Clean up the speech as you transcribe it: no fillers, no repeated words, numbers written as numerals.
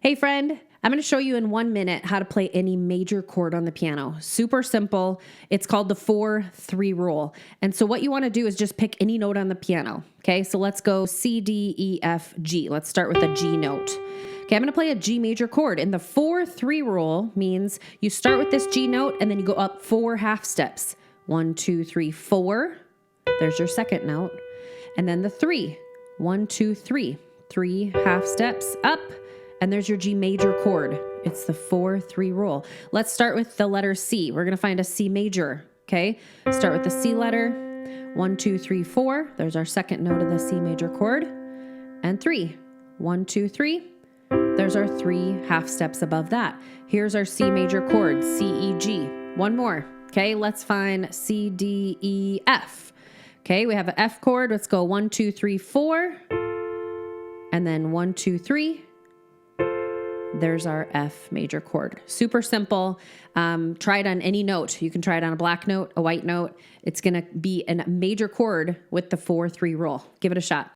Hey friend, I'm going to show you in 1 minute how to play any major chord on the piano. Super simple. It's called the 4-3 rule. And so what you want to do is just pick any note on the piano. Okay, so let's go C, D, E, F, G. Let's start with a G note. Okay, I'm going to play a G major chord. And the 4-3 rule means you start with this G note and then you go up 4 half steps. 1, 2, 3, 4. There's your second note. And then the 3. 1, 2, 3. 3 half steps up. And there's your G major chord. It's the 4-3 rule. Let's start with the letter C. We're going to find a C major. Okay, start with the C letter. 1, 2, 3, 4. There's our second note of the C major chord. And 3. 1, 2, 3. There's our 3 half steps above that. Here's our C major chord, C, E, G. One more. Okay, let's find C, D, E, F. Okay, we have an F chord. Let's go 1, 2, 3, 4. And then 1, 2, 3. There's our F major chord. Super simple. Try it on any note. You can try it on a black note, a white note. It's going to be a major chord with the 4-3 rule. Give it a shot.